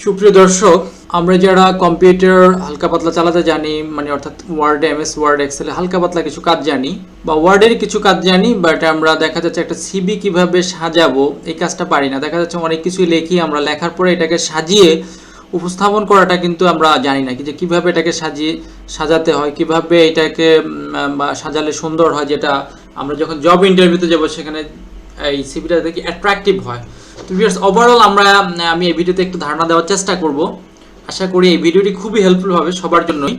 সুপ্রিয় দর্শক, আমরা যারা কম্পিউটার হালকা পাতলা চালাতে জানি, মানে অর্থাৎ ওয়ার্ডে, এমএস ওয়ার্ড, এক্সেলে হালকা পাতলা কিছু কাজ জানি বা ওয়ার্ডের কিছু কাজ জানি, বাট আমরা দেখা যাচ্ছে একটা সিভি কিভাবে সাজাবো এই কাজটা পারি না। দেখা যাচ্ছে অনেক কিছুই লিখি, আমরা লেখার পরে এটাকে সাজিয়ে উপস্থাপন করাটা কিন্তু আমরা জানি না, যে কিভাবে এটাকে সাজাতে হয়, কিভাবে এটাকে সাজালে সুন্দর হয়, যেটা আমরা যখন জব ইন্টারভিউতে যাবো সেখানে এই সিভিটা দেখি অ্যাট্রাকটিভ হয়। তো ভিউয়ার্স, ওভারঅল আমি এই ভিডিওতে একটু ধারণা দেওয়ার চেষ্টা করব। আশা করি এই ভিডিওটি খুবই হেল্পফুল হবে সবার জন্যই।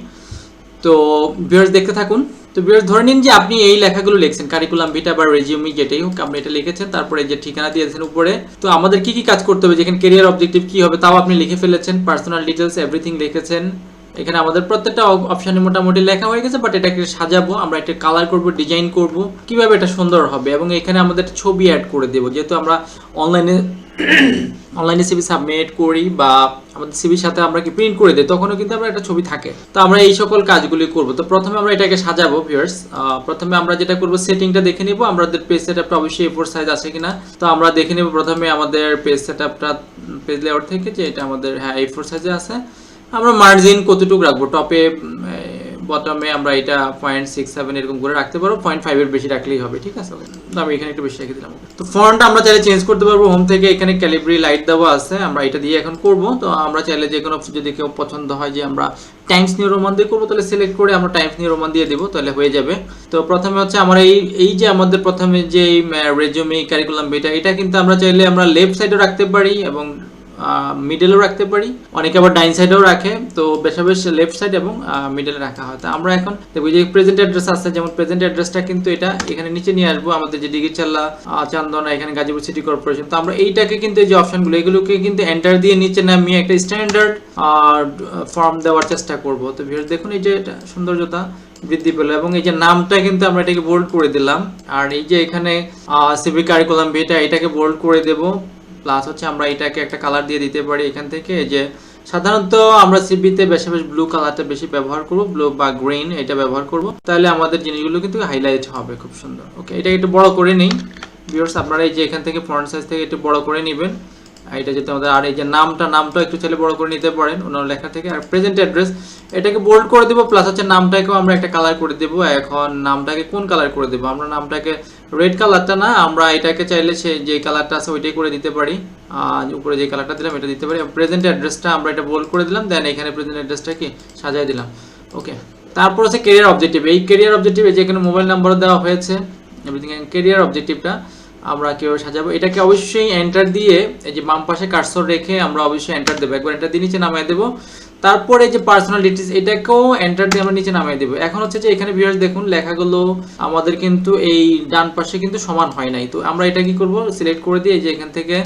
তো ভিউয়ার্স, দেখতে থাকুন। তো ভিউয়ার্স, ধরে নিন যে আপনি এই লেখাগুলো লিখছেন, কারিকুলাম ভিটা বা রেজিউমি যেটাই হোক, আপনি এটা লিখেছেন, তারপরে যে ঠিকানা দিয়েছেন উপরে। তো আমাদের কি কি কাজ করতে হবে, যেখানে ক্যারিয়ার অবজেক্টিভ কি হবে তাও আপনি লিখে ফেলেছেন, পার্সোনাল ডিটেলস এভরিথিং লিখেছেন। এখানে আমাদের প্রত্যেকটা অপশনে মোটামুটি লেখা হয়ে গেছে, বাট এটাকে সাজাবো, আমরা এটা কালার করব, ডিজাইন করব, কিভাবে এটা সুন্দর হবে, এবং এখানে আমাদের ছবি অ্যাড করে দেবো। যেহেতু আমরা অনলাইনে সিভি সাবমিট করি বা আমাদের সিভির সাথে আমরা কি প্রিন্ট করে দিই, তখনও কিন্তু আমরা একটা ছবি থাকে। তো আমরা এই সকল কাজগুলি করব। তো প্রথমে আমরা এটাকে সাজাবো ভিউয়ার্স। প্রথমে আমরা যেটা করব, সেটিংটা দেখে নিব, আমাদের পেজ সেটআপটা অবশ্যই A4 সাইজ আছে কিনা। তো আমরা দেখে নিব প্রথমে আমাদের পেজ সেটআপটা, পেজ লেআউট থেকে, যে এটা আমাদের A4 সাইজে আছে। আমরা মার্জিন কতটুকু রাখবো, টপে বটমে আমরা এটা 0.67 এরকম করে রাখতে পারবো, 0.5 এর বেশি রাখলেই হবে, ঠিক আছে। তো আমি এখানে একটু বেশি রেখে দিলাম। তো ফন্ট আমরা চাইলে চেঞ্জ করতে পারবো হোম থেকে, এখানে ক্যালিব্রি লাইট দেওয়া আছে, আমরা এটা দিয়ে এখন করব। তো আমরা চাইলে যে কোনো, যদি কেউ পছন্দ হয় যে আমরা টাইমস নিউ রোমান দিয়ে করবো, তাহলে সিলেক্ট করে আমরা টাইমস নিউ রোমান দিয়ে দেবো, তাহলে হয়ে যাবে। তো প্রথমে হচ্ছে আমরা এই যে আমাদের প্রথমে যে রেজিউমি কারিকুলাম ভিটা, এটা কিন্তু আমরা চাইলে আমরা লেফট সাইডে রাখতে পারি এবং মিডলেও রাখতে পারি, অনেকে আবার ডাইন সাইডেও রাখে। তো বেশ লেফট সাইড এবং মিডলে রাখা হয়। তো আমরা এখন দেখবো যে প্রেজেন্ট অ্যাড্রেস আছে, যেমন প্রেজেন্ট অ্যাড্রেসটা কিন্তু এটা এখানে নিচে নিয়ে আসবো, আমাদের যে ডিগিচাল্লা, চান্দনা, এখানে গাজীপুর সিটি কর্পোরেশন। তো আমরা এইটাকে কিন্তু, এই যে অপশনগুলো, এগুলোকে কিন্তু এন্টার দিয়ে নিচে নামিয়ে একটা স্ট্যান্ডার্ড ফর্ম দেওয়ার চেষ্টা করব। তো ভিউয়ার্স দেখুন, এই যে এটা সৌন্দর্যতা বৃদ্ধি পেল, এবং এই যে নামটা কিন্তু আমরা এটাকে বোল্ড করে দিলাম, আর এই যে এখানে সিভি কারিকুলাম ভিটা, এটাকে বোল্ড করে দেবো। প্লাস হচ্ছে আমরা এটাকে একটা কালার দিয়ে দিতে পারি এখান থেকে, যে সাধারণত আমরা সিভিতে বেশি ব্লু কালারটা বেশি ব্যবহার করব, ব্লু বা গ্রিন এটা ব্যবহার করব, তাহলে আমাদের জিনিসগুলো কিন্তু হাইলাইট হবে খুব সুন্দর। ওকে, এটা একটু বড় করে নেই ভিউয়ার্স, আপনারা এই যে এখান থেকে ফন্ট সাইজ থেকে একটু বড় করে নেবেন। এটা যেটা আমাদের, আর এই যে নামটা একটু চাইলে বড় করে নিতে পারেন অন্য লেখা থেকে। আর প্রেজেন্ট অ্যাড্রেস, এটাকে বোল্ড করে দেবো, প্লাস হচ্ছে নামটাকেও আমরা একটা কালার করে দেবো। এখন নামটাকে কোন কালার করে দেবো, আমরা নামটাকে রেড কালারটা না, আমরা এটাকে চাইলে যে কালারটা আছে ওইটাই করে দিতে পারি। উপরে যে কালারটা দিলাম এটা দিতে পারি। প্রেজেন্ট অ্যাড্রেসটা আমরা এটা বোল্ড করে দিলাম, দেন এখানে প্রেজেন্ট অ্যাড্রেসটা কি সাজিয়ে দিলাম। ওকে, তারপর হচ্ছে ক্যারিয়ার অবজেক্টিভ। এই ক্যারিয়ার অবজেক্টিভে যেখানে মোবাইল নাম্বার দেওয়া হয়েছে এভরিথিং, ক্যারিয়ার অবজেক্টিভটা আমরা কিভাবে সাজাবো, এটাকে অবশ্যই এন্টার দিয়ে, এই যে বাম পাশে কার্সর রেখে আমরা অবশ্যই এন্টার দেবো, একবার এন্টার দিয়ে নিচে নামিয়ে দেবো। তারপরে যে পার্সোনাল ডিটেইলস, এটাকেও এন্টার দিয়ে আমরা নিচে নামিয়ে দেবো। এখন হচ্ছে যে এখানে ভিউয়ার্স দেখুন, লেখাগুলো আমাদের কিন্তু এই ডান পাশে কিন্তু সমান হয় নাই। তো আমরা এটা কি করব, সিলেক্ট করে দিয়ে এই যে এখান থেকে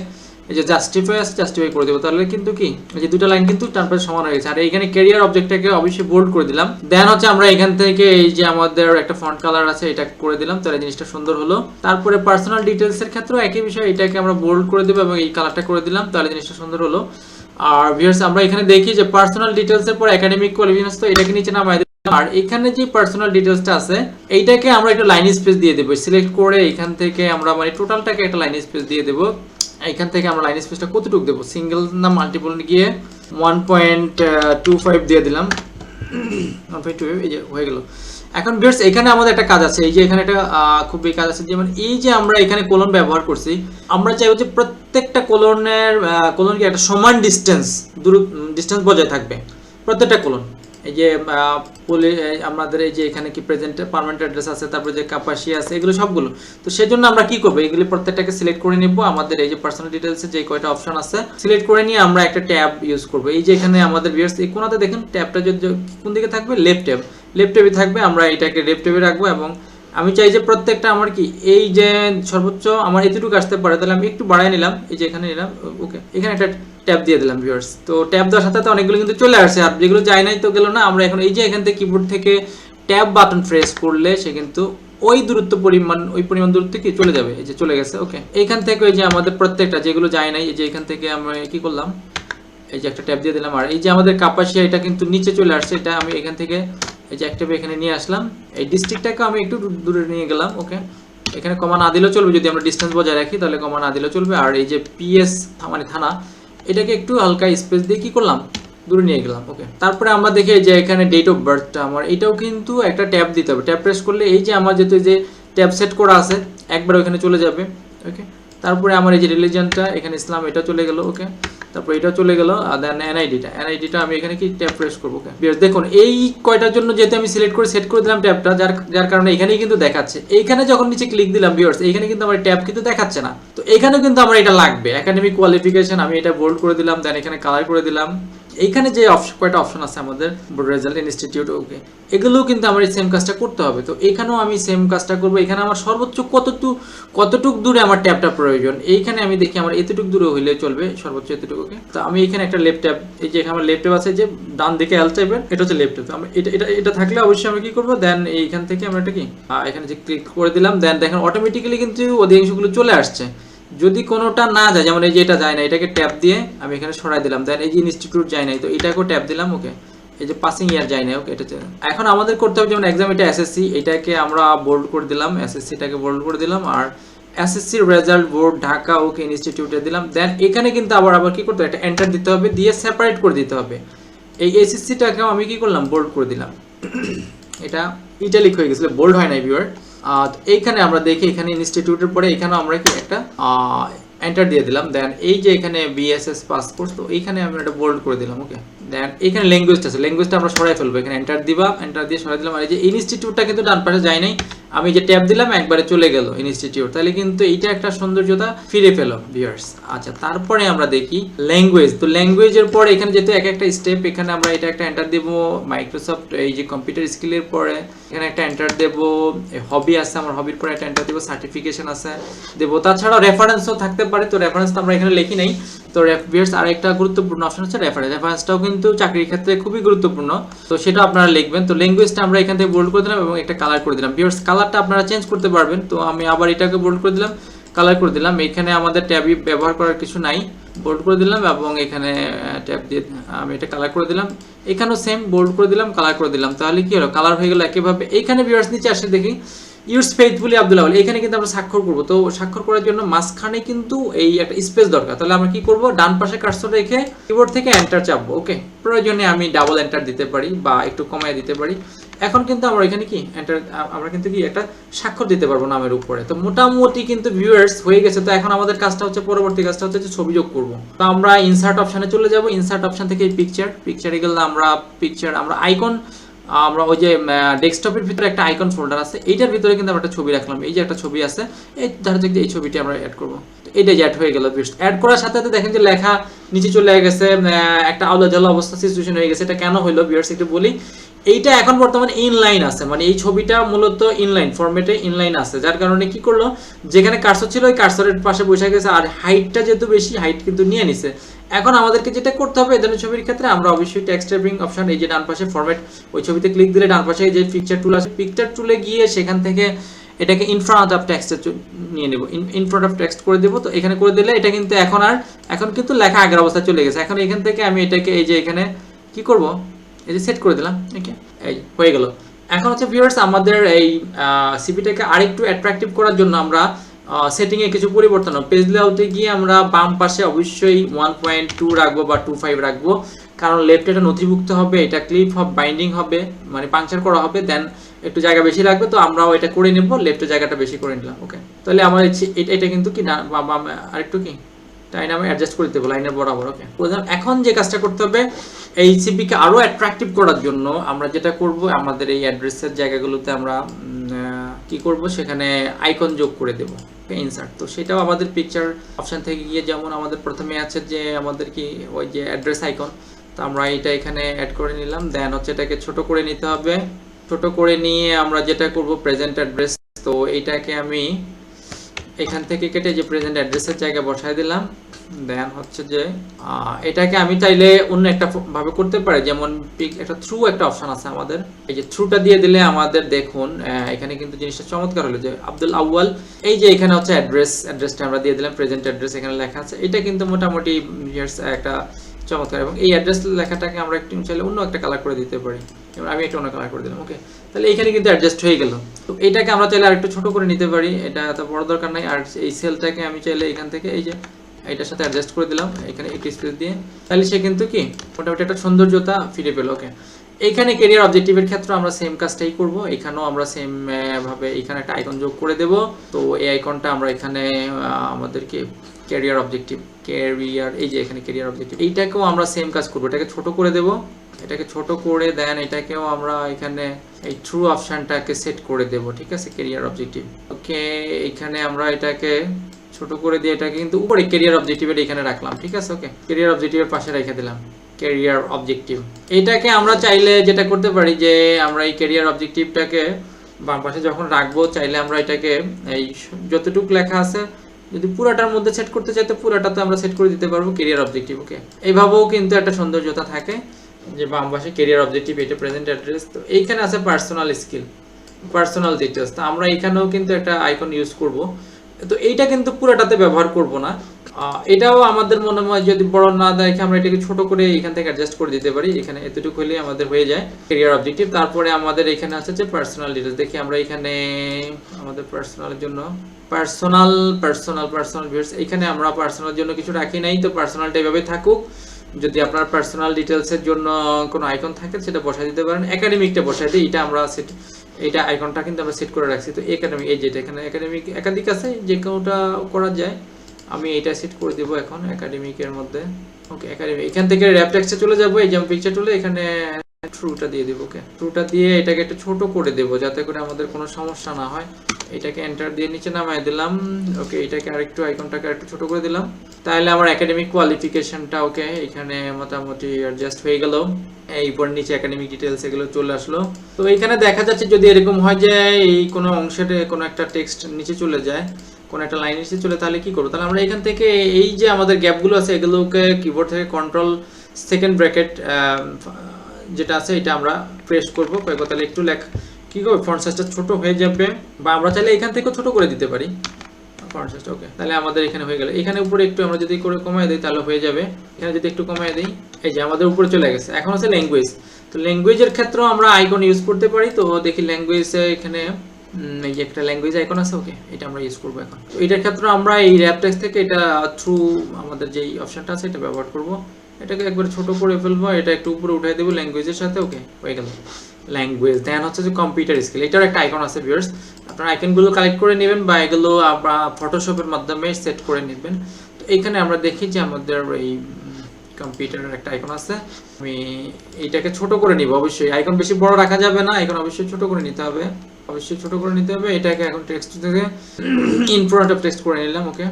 এই যে জাস্টিফাই আছে, জাস্টিফাই করে দেবো, তাহলে কিন্তু কি এই যে দুটো লাইন কিন্তু ডান পাশে সমান হয়ে গেছে। আর এইখানে ক্যারিয়ার অবজেক্টটাকে অবশ্যই বোল্ড করে দিলাম। দেন হচ্ছে আমরা এখান থেকে এই যে আমাদের একটা ফন্ট কালার আছে, এটা করে দিলাম, তাহলে জিনিসটা সুন্দর হলো। তারপরে পার্সোনাল ডিটেইলস এর ক্ষেত্রেও একই বিষয়, এটাকে আমরা বোল্ড করে দেবো এবং এই কালারটা করে দিলাম, তাহলে জিনিসটা সুন্দর হলো। আর ভিউয়ার্স, আমরা এখানে দেখি যে পার্সোনাল ডিটেইলস এর পর একাডেমিক কোয়ালিফিকেশন, তো এটাকে নিচে নামাই দিলাম। আর এখানে যে পার্সোনাল ডিটেইলসটা আছে, এইটাকে আমরা একটু লাইন স্পেস দিয়ে দেবো, সিলেক্ট করে এখান থেকে আমরা মানে টোটালটাকে একটা লাইন স্পেস দিয়ে দেবো। এখান থেকে আমরা লাইন স্পেসটা কতটুকু দেবো, সিঙ্গেল না মাল্টিপল গিয়ে 1.25 দিয়ে দিলাম, 1.25, এই যে হয়ে গেল। এখন ভিউয়ার্স, এখানে আমাদের একটা কাজ আছে, এই যে এখানে একটা খুবই কাজ আছে, যেমন এই যে আমরা এখানে কোলন ব্যবহার করছি, আমরা চাইবো যে প্রত্যেকটা কোলনকে একটা সমান ডিস্টেন্স বজায় থাকবে, প্রত্যেকটা কোলন। এই যে আমাদের এই যে এখানে কি প্রেজেন্ট পার্মানেন্ট অ্যাড্রেস আছে, তারপরে যে কাপাসি আছে, এগুলো সবগুলো। তো সেজন্য আমরা কি করবো, এগুলি প্রত্যেকটাকে সিলেক্ট করে নিব। আমাদের এই যে পার্সোনাল ডিটেইলসে যে কয়টা অপশন আছে, সিলেক্ট করে নিয়ে আমরা একটা ট্যাব ইউজ করব। এই যে এখানে আমাদের ভিউয়ার্স এই কোণাতে দেখেন, ট্যাবটা কোন দিকে থাকবে, লেফট ট্যাবে থাকবে। আমরা এটাকে লেফট ট্যাবে রাখবো, এবং আমি চাই যে প্রত্যেকটা আমার কি এই যে সর্বোচ্চ আমার এতটুকু আসতে পারে, তাহলে আমি একটু বাড়ায় নিলাম, এই যে এখানে নিলাম। ওকে, এখানে একটা ট্যাব দিয়ে দিলাম ভিউয়ার্স। তো ট্যাব দেওয়ার সাথে সাথে অনেকগুলো কিন্তু চলে আসছে, আর যেগুলো যায় নাই তো গেল না। আমরা এখন এই যে এখান থেকে কিবোর্ড থেকে ট্যাব বাটন প্রেস করলে সে কিন্তু ওই পরিমাণ দূরত্বে কি চলে যাবে, এই যে চলে গেছে। ওকে, এইখান থেকে এই যে আমাদের প্রত্যেকটা যেগুলো যায় নাই, এই যে এখান থেকে আমরা কি করলাম, এই যে একটা ট্যাব দিয়ে দিলাম। আর এই যে আমাদের কাপাসিয়া, এটা কিন্তু নিচে চলে আসছে, এটা আমি এখান থেকে এই যে একটা এখানে নিয়ে আসলাম। এই ডিস্ট্রিক্টটাকে আমি একটু দূরে নিয়ে গেলাম। ওকে, এখানে কমা না দিলেও চলবে, যদি আমরা ডিস্টেন্স বজায় রাখি তাহলে কমা না দিলেও চলবে। আর এই যে পিএস মানে থানা, এটাকে একটু হালকা স্পেস দিয়ে কি করলাম, দূরে নিয়ে গেলাম। ওকে, তারপরে আমরা দেখি যে এখানে ডেট অফ বার্থটা আমার, এটাও কিন্তু একটা ট্যাব দিতে হবে। ট্যাব প্রেস করলে এই যে আমার যেহেতু যে ট্যাব সেট করা আছে একবার ওখানে চলে যাবে। ওকে, তারপরে আমার এই যে রিলিজনটা এখানে ইসলাম, এটা চলে গেল। ওকে, তারপর এটা চলে গেল। দেন এনআইডিটা আমি এখানে কি ট্যাব প্রেস করবো। ওকে, দেখুন এই কয়টার জন্য যেহেতু আমি সিলেক্ট করে সেট করে দিলাম ট্যাবটা, যার কারণে এখানেই কিন্তু দেখাচ্ছে। এইখানে যখন নিচে ক্লিক দিলাম ভিউয়ার্স, এইখানে কিন্তু আমার ট্যাব কিন্তু দেখাচ্ছে না। তো এখানেও কিন্তু আমার এটা লাগবে, একাডেমিক কোয়ালিফিকেশন আমি এটা বোল্ড করে দিলাম, দেন এখানে কালার করে দিলাম। এইখানে যে কয়টা অপশন আছে আমাদের, বোর্ড রেজাল্ট, ইনস্টিটিউট, ওকে, এগুলোও কিন্তু আমার এই সেম কাজটা করতে হবে। তো এখানেও আমি সেম কাজটা করবো। এখানে আমার সর্বোচ্চ কতটুক দূরে আমার ট্যাবটা প্রয়োজন, এইখানে আমি দেখি আমার এতটুক দূরে হইলে চলবে, সর্বোচ্চ এতটুকু। ওকে, তো আমি এখানে একটা লেফট ট্যাব, এই যে আমার লেফট ট্যাব আছে যে ডান দিকে এল টাইপের, এটা হচ্ছে লেফট ট্যাব। তো আমি এটা থাকলে অবশ্যই আমি কি করবো, দেন এইখান থেকে আমরা এটা কি এখানে যে ক্লিক করে দিলাম, দেন দেখেন অটোমেটিক্যালি কিন্তু অধিকাংশগুলো চলে আসছে। যদি কোনোটা না যায়, যেমন এই যে এটা যায় না, এটাকে ট্যাব দিয়ে আমি এখানে সরাই দিলাম। দেন এই যে ইনস্টিটিউট যায় নাই, তো এটাকেও ট্যাব দিলাম। ওকে, এই যে পাসিং ইয়ার যায় না। ওকে, এটা এখন আমাদের করতে হবে, যেমন এক্সাম এটা এসএসসি, এটাকে আমরা বোল্ড করে দিলাম, এসএসসিটাকে বোল্ড করে দিলাম, আর এসএসসি রেজাল্ট বোর্ড ঢাকা, ওকে, ইনস্টিটিউটে দিলাম। দেন এখানে কিন্তু আবার কি করতে হবে, একটা এন্টার দিতে হবে, দিয়ে সেপারেট করে দিতে হবে। এই এসএসসিটাকেও আমি কি করলাম, বোল্ড করে দিলাম। এটা ইটালিক হয়ে গেছিল, বোল্ড হয় না ভিউয়ার। এইখানে আমরা দেখি, এখানে ইনস্টিটিউটের পরে এখানেও আমরা কি একটা এন্টার দিয়ে দিলাম। দেন এই যে এখানে বিএসএস পাসপোর্ট, তো এইখানে আমি এটা বোল্ড করে দিলাম। ওকে, দেন এখানে ল্যাঙ্গুয়েজটা আছে, ল্যাঙ্গুয়েজটা আমরা সরাই ফেলবো, এখানে এন্টার দিবা, এন্টার দিয়ে সরাই দিলাম। আর এই যে ইনস্টিটিউটটা কিন্তু ডান পাশে যায় নাই, আমি যে ট্যাব দিলাম একবারে চলে গেল ইনস্টিটিউট, তাহলে কিন্তু এইটা একটা সৌন্দর্যতা ফিরে পেল ভিউয়ার্স। আচ্ছা, তারপরে আমরা দেখি ল্যাঙ্গুয়েজ। তো ল্যাঙ্গুয়েজের পরে এখানে যেহেতু এক একটা স্টেপ, এখানে আমরা এটা একটা এন্টার দেব, মাইক্রোসফট এই যে কম্পিউটার স্কিলের পরে এখানে একটা এন্টার দেব, হবি আছে আমার, হবির পরে একটা এন্টার দেব, সার্টিফিকেশন আছে দেব, তাছাড়া রেফারেন্সও থাকতে পারে। তো রেফারেন্স তো আমরা এখানে লিখি নাই। তো ভিউয়ার্স আরেকটা গুরুত্বপূর্ণ অপশন হচ্ছে রেফারেন্স। রেফারেন্সটাও কিন্তু চাকরির ক্ষেত্রে খুবই গুরুত্বপূর্ণ, তো সেটা আপনারা লিখবেন। তো ল্যাঙ্গুয়েজটা আমরা এখান থেকে বোল্ড করে দিলাম এবং একটা কালার করে দিলাম। ভিউয়ার্স কালারটা আপনারা চেঞ্জ করতে পারবেন। তো আমি আবার এটাকে বোল্ড করে দিলাম, কালার করে দিলাম। এখানে আমাদের ট্যাবই ব্যবহার করার কিছু নাই, বোল্ড করে দিলাম এবং এখানে ট্যাব দিয়ে আমি এটা কালার করে দিলাম। এখানেও সেম, বোল্ড করে দিলাম, কালার করে দিলাম। তাহলে কি হলো, কালার হয়ে গেল একইভাবে। এইখানে ভিউয়ার্স নিচে আসে দেখি ইউরস ফেইথফুলি আব্দুল আউয়াল, এখানে কিন্তু আমরা স্বাক্ষর করব। তো স্বাক্ষর করার জন্য মাঝখানে কিন্তু এই একটা স্পেস দরকার। তাহলে আমরা কি করব, ডান পাশে কার্সর রেখে কিবোর্ড থেকে এন্টার চাপবো। ওকে, প্রয়োজনে আমি ডাবল এন্টার দিতে পারি বা একটু কমায় দিতে পারি। এখন কিন্তু আমরা এখানে কি এন্টার, আমরা কিন্তু কি একটা স্বাক্ষর দিতে পারবো নামের উপরে। তো মোটামুটি কিন্তু ভিউয়ার্স হয়ে গেছে। তো এখন আমাদের কাজটা হচ্ছে, পরবর্তী কাজটা হচ্ছে যে ছবি যোগ করব। তো আমরা ইনসার্ট অপশনে চলে যাব। ইনসার্ট অপশন থেকে পিকচারে গেলে আমরা আইকন, আমরা ওই যে ডেস্কটপের ভিতরে একটা আইকন ফোল্ডার আছে, এইটার ভিতরে কিন্তু আমরা একটা ছবি রাখলাম। এই যে একটা ছবি আছে, এই ধারে থেকে এই ছবিটি আমরা অ্যাড করব। তো এইটা যে অ্যাড হয়ে গেল। অ্যাড করার সাথে সাথে দেখেন যে লেখা নিচে চলে গেছে, একটা আলাদা অবস্থা সিচুয়েশন হয়ে গেছে। এটা কেন হলো ভিউয়ার্স একটু বলি। এইটা এখন বর্তমানে ইনলাইন আছে, মানে এই ছবিটা মূলত ইনলাইন ফরম্যাটে ইনলাইন আছে, যার কারণে কি করলো, যেখানে কার্সর ছিল ওই কার্সরের পাশে বসে গেছে, আর হাইটটা যেহেতু বেশি, হাইট কিন্তু নিয়ে নিছে। এখন আমাদেরকে যেটা করতে হবে এই ধরনের ছবির ক্ষেত্রে, আমরা অবশ্যই টেক্সট ট্যাবিং অপশন, এই যে ডান পাশে ফরম্যাট, ওই ছবিতে ক্লিক দিলে ডান পাশে এই যে পিকচার টুল আছে, পিকচার টুলে গিয়ে সেখান থেকে এটাকে ইন ফ্রন্ট অফ টেক্সট নিয়ে নেব, ইন ফ্রন্ট অফ টেক্সট করে দেব। তো এখানে করে দিলে এটা কিন্তু এখন কিন্তু লেখা আগের অবস্থায় চলে গেছে। এখন এখান থেকে আমি এটাকে এই যে এখানে কি করব, এই যে সেট করে দিলাম। ওকে, এই হয়ে গেল। এখন হচ্ছে ভিউয়ার্স আমাদের এই সিভিটাকে আরেকটু অ্যাট্রাকটিভ করার জন্য আমরা সেটিংয়ে কিছু পরিবর্তন হবে। পেজ লেআউটে গিয়ে আমরা বাম পাশে অবশ্যই 1.2 রাখবো বা 2.5 রাখবো, কারণ লেফট এটা নথিভুক্ত হবে, এটা ক্লিপ হবে, বাইন্ডিং হবে, মানে পাংচার করা হবে, দেন একটু জায়গা বেশি লাগবে। তো আমরাও এটা করে নেব, লেফটের জায়গাটা বেশি করে নিলাম। ওকে, তাহলে আমার এটা কিন্তু কি আরেকটু কি তাই না, আমি অ্যাডজাস্ট করে দেবো লাইনের বরাবর। ওকে, এখন যে কাজটা করতে হবে, এই সিভিকে আরো অ্যাট্রাকটিভ করার জন্য আমরা যেটা করব, আমাদের এই অ্যাড্রেসের জায়গাগুলোতে আমরা কি করব, সেখানে আইকন যোগ করে দেব, ইনসার্ট। তো সেটাও আমাদের পিকচার অপশন থেকে গিয়ে, যেমন আমাদের প্রথমে আছে যে আমাদের কি ওই যে অ্যাড্রেস আইকন, তো আমরা এটা এখানে অ্যাড করে নিলাম। দেন হচ্ছে এটাকে ছোট করে নিতে হবে, ছোট করে নিয়ে আমরা যেটা করব প্রেজেন্ট অ্যাড্রেস, তো এইটাকে আমি এখান থেকে কেটে যে প্রেজেন্ট অ্যাড্রেসের জায়গায় বসায় দিলাম। দেন হচ্ছে যে এটাকে আমি চাইলে অন্য একটা ভাবে করতে পারি, যেমন একটা থ্রু একটা অপশন আছে আমাদের, এই যে থ্রুটা দিয়ে দিলে আমাদের দেখুন এখানে কিন্তু জিনিসটা চমৎকার হলো, যে আব্দুল আউয়াল, এই যে এখানে হচ্ছে অ্যাড্রেসটা আমরা দিয়ে দিলাম, প্রেজেন্ট অ্যাড্রেস এখানে লেখা আছে। এটা কিন্তু মোটামুটি একটা চমৎকার, এবং এই অ্যাড্রেস লেখাটাকে আমরা একটু চাইলে অন্য একটা কালার করে দিতে পারি, যেমন আমি একটা অন্য কালার করে দিলাম। ওকে, তাহলে এখানে কিন্তু অ্যাডজাস্ট হয়ে গেল। তো এটাকে আমরা চাইলে আরেকটু ছোট করে নিতে পারি, এটা এত বড় দরকার নাই। আর এই সেলটাকে আমি চাইলে এখান থেকে এই যে এটার সাথে অ্যাডজাস্ট করে দিলাম এখানে একটু স্পেস দিয়ে, তাহলে সে কিন্তু কি মোটামুটি একটা সৌন্দর্যতা ফিরে পেল। ওকে, এইখানে ক্যারিয়ার অবজেক্টিভের ক্ষেত্রে আমরা সেম কাজটাই করব, এখানেও আমরা সেম ভাবে এখানে একটা আইকন যোগ করে দেব। তো এই আইকনটা আমরা এখানে আমাদেরকে ক্যারিয়ার অবজেক্টিভ, ক্যারিয়ার, এই যে এখানে ক্যারিয়ার অবজেক্টিভ, এইটাকেও আমরা সেম কাজ করব, এটাকে ছোট করে দেব, এটাকে ছোট করে দেন এটাকেও আমরা এখানে এই ট্রু অপশনটাকে সেট করে দেব। ঠিক আছে, ক্যারিয়ার অবজেক্টিভ। ওকে, এখানে আমরা এটাকে ছোট করে দিয়ে এটাকে কিন্তু উপরে ক্যারিয়ার অবজেক্টিভের এখানে রাখলাম। ঠিক আছে, ওকে, ক্যারিয়ার অবজেক্টিভের পাশে রেখে দিলাম ক্যারিয়ার অবজেক্টিভ। এটাকে আমরা চাইলে যেটা করতে পারি যে আমরা এই ক্যারিয়ার অবজেক্টিভটাকে বাম পাশে যখন রাখবো, চাইলে আমরা এটাকে এই যতটুকু লেখা আছে যদি পুরাটার মধ্যে সেট করতে চাই তো পুরাটাতে আমরা সেট করে দিতে পারবো ক্যারিয়ার অবজেক্টিভ। ওকে, এইভাবেও কিন্তু একটা সৌন্দর্যতা থাকে যে বাম পাশে ক্যারিয়ার অবজেক্টিভ, এটা প্রেজেন্ট অ্যাড্রেস। তো এইখানে আছে পার্সোনাল স্কিল, পার্সোনাল ডিটেলস। তো আমরা এখানেও কিন্তু একটা আইকন ইউজ করব। তো এইটা কিন্তু পুরোটাতে ব্যবহার করব না, এটাও আমাদের মনে হয় যদি বড় না দেখে আমরা এটাকে ছোট করে এখান থেকে অ্যাডজাস্ট করে দিতে পারি। এখানে এতটুকু হলেই আমাদের হয়ে যায় ক্যারিয়ার অবজেক্টিভ। তারপরে আমাদের এখানে আছে যে পার্সোনাল ডিটেলস। দেখি আমরা এখানে আমাদের পার্সোনালের জন্য পার্সোনাল ভিউয়ার্স, এখানে আমরা পার্সোনালের জন্য কিছু রাখি নাই, তো পার্সোনালটা এভাবে থাকুক। যদি আপনার পার্সোনাল ডিটেলসের জন্য কোনো আইকন থাকে সেটা বসাই দিতে পারেন। একাডেমিকটা বসাই দিই, এটা আমরা সেট, এইটা আইকনটা কিন্তু আমরা সেট করে রাখছি। তো একাডেমিক, এই যেটা এখানে একাডেমিক একাধিক আছে, যে কোনোটা করা যায়, আমি এটা সেট করে দেব এখন একাডেমিকের মধ্যে। ওকে, একাডেমিক, এখান থেকে র্যাপ টেক্সটে চলে যাব, এই জাম্প পিকচার চলে এখানে ট্রুটা দিয়ে দেব। ওকে, ট্রুটা দিয়ে এটাকে একটু ছোট করে দেব যাতে করে আমাদের কোনো সমস্যা না হয়। এটাকে এন্টার দিয়ে নিচে নামায় দিলাম। ওকে, এটাকে আরেকটু আইকনটাকে আরেকটু ছোট করে দিলাম, তাহলে আমার একাডেমিক কোয়ালিফিকেশনটা ওকে এখানে মোটামুটি অ্যাডজাস্ট হয়ে গেল। এইপর নিচে একাডেমিক ডিটেলস এগুলো চলে আসলো। তো এখানে দেখা যাচ্ছে যদি এরকম হয় যে এই কোনো অংশের কোনো একটা টেক্সট নিচে চলে যায়, কোনো একটা লাইন নিচে চলে, তাহলে কি করবো? তাহলে আমরা এখান থেকে এই যে আমাদের গ্যাপগুলো আছে এগুলোকে কিবোর্ড থেকে কন্ট্রোল সেকেন্ড ব্র্যাকেট যেটা আছে এটা আমরা প্রেস করবো, তাহলে একটু কি করবে, ফন্ট সাইজটা ছোট হয়ে যাবে, বা আমরা চাইলে এখান থেকেও ছোট করে দিতে পারি ফন্ট সাইজটা। ওকে, তাহলে আমাদের এখানে হয়ে গেল। এখানে উপরে একটু আমরা যদি করে কমায় দিই তাহলে হয়ে যাবে। এখানে যদি একটু কমায় দিই, এই যে আমাদের উপরে চলে গেছে। এখন আছে ল্যাঙ্গুয়েজ। তো ল্যাঙ্গুয়েজের ক্ষেত্রেও আমরা আইকন ইউজ করতে পারি। তো দেখি ল্যাঙ্গুয়েজে এখানে এই যে একটা ল্যাঙ্গুয়েজ আইকন আছে। ওকে, এটা আমরা ইউজ করবো এখন। তো এটার ক্ষেত্রে আমরা এই র্যাপ টেক্সট থেকে এটা থ্রু আমাদের যেই অপশনটা আছে এটা ব্যবহার করব। এটাকে একবার ছোট করে ফেলবো, এটা একটু উপরে উঠাই দেবো ল্যাঙ্গুয়েজের সাথে। ওকে, হয়ে গেল ল্যাঙ্গুয়েজ। দেন হচ্ছে যে কম্পিউটার স্কিল, এটার একটা আইকন আছে ভিউয়ার্স। আপনারা আইকনগুলো কালেক্ট করে নেবেন বা এগুলো আপনারা ফটোশপের মাধ্যমে সেট করে নেবেন। তো এখানে আমরা দেখি যে আমাদের এই কম্পিউটারের একটা আইকন আছে। আমি এইটাকে ছোট করে নিব, অবশ্যই আইকন বেশি বড় রাখা যাবে না, আইকন অবশ্যই ছোট করে নিতে হবে, অবশ্যই ছোট করে নিতে হবে। এটাকে এখন টেক্সট থেকে ইন ফ্রন্ট অফ টেক্সট করে নিলাম। ওকে,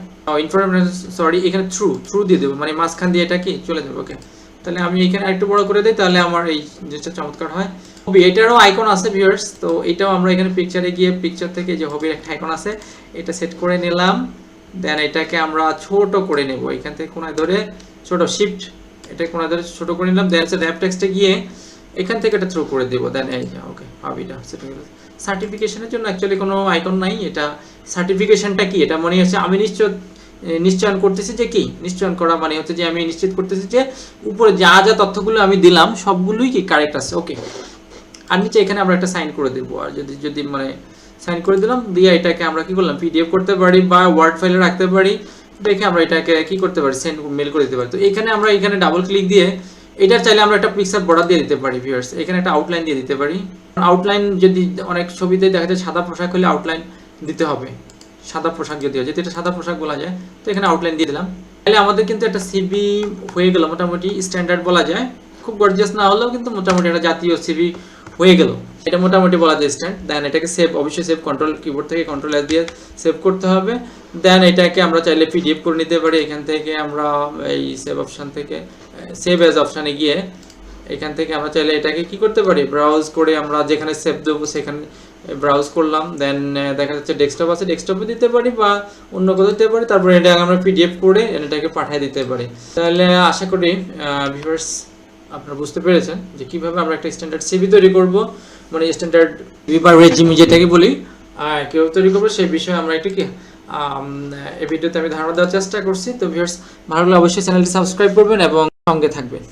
সরি, এখানে থ্রু দিয়ে দেবো, মানে মাঝখান দিয়ে এটা কি চলে যাবে। ওকে, তাহলে আমি এখানে আরেকটু বড় করে দিই, তাহলে আমার এই জিনিসটা চমৎকার হয়। হবি, এটারও আইকন আছে ভিউয়ার্স। তো এটাও আমরা এখানে পিকচারে গিয়ে পিকচার থেকে যে হবির একটা আইকন আছে এটা সেট করে নিলাম। দেন এটাকে আমরা ছোট করে নেব, এখান থেকে কোনায় ধরে ছোট শিফট, এটা কোনায় ধরে ছোট করে নিলাম। দেন র্যাপ টেক্সটে গিয়ে এখান থেকে এটা থ্রো করে দেব। দেন এই যে ওকে, হবিটা সেট হয়ে গেল। সার্টিফিকেশনের জন্য অ্যাকচুয়ালি কোনো আইকন নাই। এটা সার্টিফিকেশনটা কি, এটা মনে হচ্ছে আমি নিশ্চয়ন করতেছি যে কি, নিশ্চয়ন করা মানে হচ্ছে যে আমি নিশ্চিত করতেছি যে উপরে যা যা তথ্যগুলো আমি দিলাম সবগুলোই কি কারেক্ট আছে। ওকে, আর নিচে এখানে আমরা একটা সাইন করে দেবো। আর যদি মানে সাইন করে দিলাম, দিয়ে এটাকে আমরা কি করলাম, পিডিএফ করতে পারি বা ওয়ার্ড ফাইলে রাখতে পারি, দেখে আমরা এটাকে কি করতে পারি, সেন্ড মেল করে দিতে পারি। তো এখানে আমরা এখানে ডাবল ক্লিক দিয়ে এটার চাইলে আমরা একটা পিকচার বর্ডার দিয়ে দিতে পারি ভিউয়ার্স। এখানে একটা আউটলাইন দিয়ে দিতে পারি। আউটলাইন যদি অনেক ছবিতে দেখা যায় সাদা পোশাক হলে আউটলাইন দিতে হবে, সাদা পোশাক যদি হয়, যদি এটা সাদা পোশাক বলা যায় তো এখানে আউটলাইন দিয়ে দিলাম। তাহলে আমাদের কিন্তু একটা সিভি হয়ে গেল, মোটামুটি স্ট্যান্ডার্ড বলা যায়, খুব গর্জিয়াস না হলেও কিন্তু মোটামুটি একটা জাতীয় সিভি হয়ে গেল, এটা মোটামুটি বলা যায় স্ট্যান্ড। দেন এটাকে সেভ, অবশ্যই সেভ কন্ট্রোল কিবোর্ড থেকে কন্ট্রোল এস দিয়ে সেভ করতে হবে। দেন এটাকে আমরা চাইলে পিডিএফ করে নিতে পারি। এখান থেকে আমরা এই সেভ অপশান থেকে সেভ এজ অপশানে গিয়ে এখান থেকে আমরা চাইলে এটাকে কি করতে পারি, ব্রাউজ করে আমরা যেখানে সেভ দেবো সেখানে ব্রাউজ করলাম। দেন দেখা যাচ্ছে ডেস্কটপ আছে, ডেস্কটপে দিতে পারি বা অন্য কোথাও দিতে পারি। তারপরে এটা আমরা পিডিএফ করে এটাকে পাঠিয়ে দিতে পারি। তাহলে আশা করি ভিউয়ার্স আপনারা বুঝতে পেরেছেন যে কিভাবে আমরা একটা স্ট্যান্ডার্ড সিভি তৈরি করব, মানে স্ট্যান্ডার্ড বা রেজিমি যেটাকে বলি কেউ তৈরি করবো, সেই বিষয়ে আমরা একটু কি এই ভিডিওতে আমি ধারণা দেওয়ার চেষ্টা করছি। তো ভিউয়ার্স ভালো লাগলে অবশ্যই চ্যানেলটি সাবস্ক্রাইব করবেন এবং সঙ্গে থাকবেন।